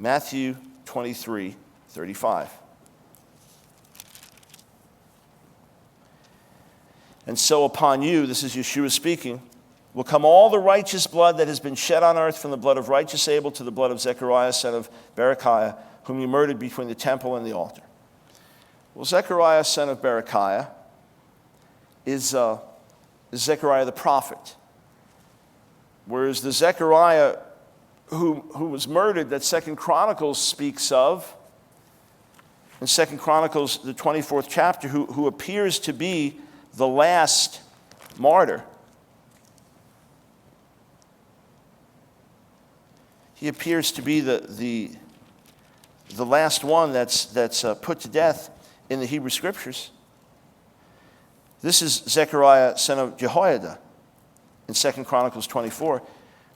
Matthew 23:35. And so upon you, this is Yeshua speaking, will come all the righteous blood that has been shed on earth, from the blood of righteous Abel to the blood of Zechariah, son of Berechiah, whom you murdered between the temple and the altar. Well, Zechariah, son of Berechiah, is Zechariah the prophet. Whereas the Zechariah who was murdered that 2 Chronicles speaks of, in 2 Chronicles, the 24th chapter, who appears to be the last martyr. He appears to be the last one that's put to death in the Hebrew Scriptures. This is Zechariah, son of Jehoiada, in 2 Chronicles 24,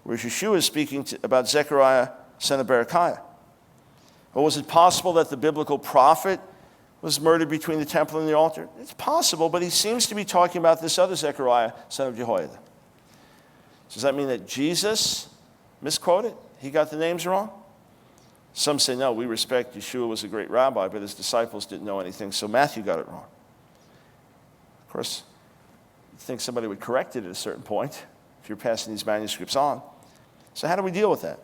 where Yeshua is speaking about Zechariah, son of Berechiah. Or was it possible that the biblical prophet was murdered between the temple and the altar? It's possible, but he seems to be talking about this other Zechariah, son of Jehoiada. Does that mean that Jesus misquoted? He got the names wrong? Some say, no, we respect Yeshua was a great rabbi, but his disciples didn't know anything, so Matthew got it wrong. Of course, you'd think somebody would correct it at a certain point if you're passing these manuscripts on. So how do we deal with that?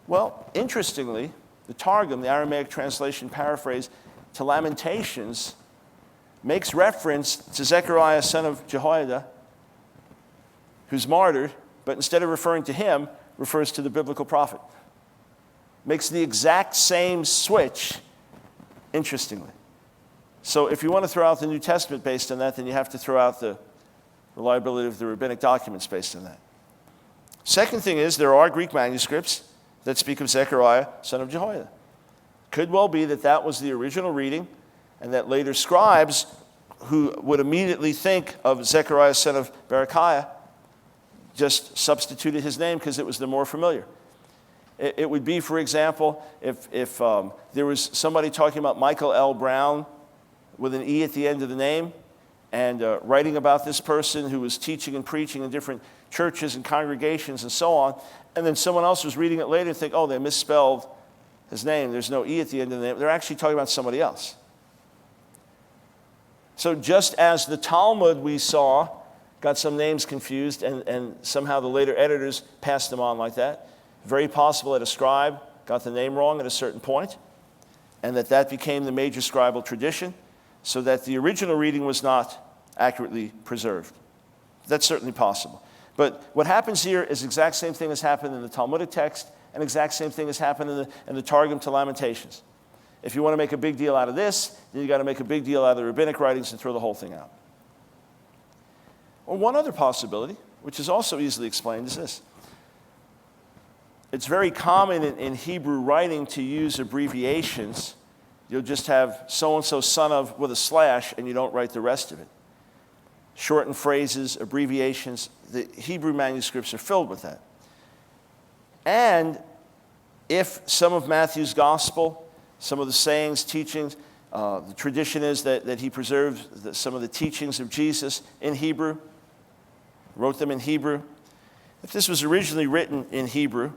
Well, interestingly, the Targum, the Aramaic translation paraphrase to Lamentations, makes reference to Zechariah, son of Jehoiada, who's martyred, but instead of referring to him, refers to the biblical prophet. Makes the exact same switch, interestingly. So if you want to throw out the New Testament based on that, then you have to throw out the reliability of the rabbinic documents based on that. Second thing is, there are Greek manuscripts that speak of Zechariah, son of Jehoiada. Could well be that that was the original reading, and that later scribes who would immediately think of Zechariah, son of Berechiah, just substituted his name because it was the more familiar. It would be, for example, if there was somebody talking about Michael L. Brown with an E at the end of the name, and writing about this person who was teaching and preaching in different churches and congregations and so on, and then someone else was reading it later and think, oh, they misspelled his name. There's no E at the end of the name. They're actually talking about somebody else. So just as the Talmud we saw got some names confused, and somehow the later editors passed them on like that, very possible that a scribe got the name wrong at a certain point, and that became the major scribal tradition, so that the original reading was not accurately preserved. That's certainly possible. But what happens here is the exact same thing has happened in the Talmudic text, and exact same thing has happened in the Targum to Lamentations. If you want to make a big deal out of this, then you got to make a big deal out of the rabbinic writings and throw the whole thing out. Or one other possibility, which is also easily explained, is this. It's very common in Hebrew writing to use abbreviations. You'll just have so-and-so son of with a slash, and you don't write the rest of it. Shortened phrases, abbreviations, the Hebrew manuscripts are filled with that. And if some of Matthew's gospel, some of the sayings, teachings, the tradition is that he preserved some of the teachings of Jesus in Hebrew, wrote them in Hebrew. If this was originally written in Hebrew,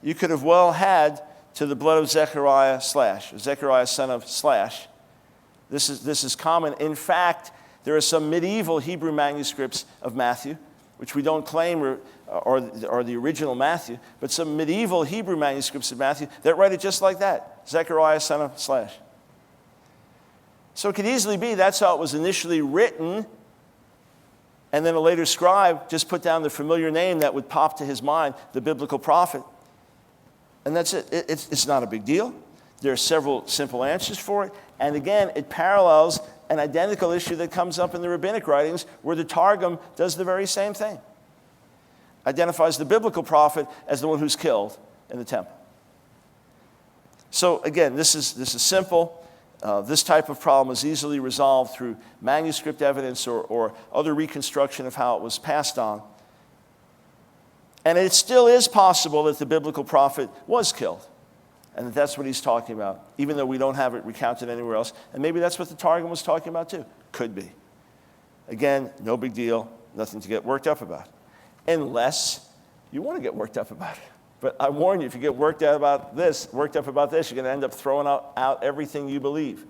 you could have well had to the blood of Zechariah slash, Zechariah son of slash. This is common. In fact, there are some medieval Hebrew manuscripts of Matthew, which we don't claim are the original Matthew, but some medieval Hebrew manuscripts of Matthew that write it just like that, Zechariah son of slash. So it could easily be that's how it was initially written, and then a later scribe just put down the familiar name that would pop to his mind, the biblical prophet. And that's it. It's not a big deal. There are several simple answers for it. And again, it parallels an identical issue that comes up in the rabbinic writings where the Targum does the very same thing. Identifies the biblical prophet as the one who's killed in the temple. So again, this is simple. This type of problem is easily resolved through manuscript evidence or other reconstruction of how it was passed on. And it still is possible that the biblical prophet was killed. And that's what he's talking about, even though we don't have it recounted anywhere else. And maybe that's what the Targum was talking about too. Could be. Again, no big deal, nothing to get worked up about. Unless you want to get worked up about it. But I warn you, if you get worked up about this, you're going to end up throwing out everything you believe.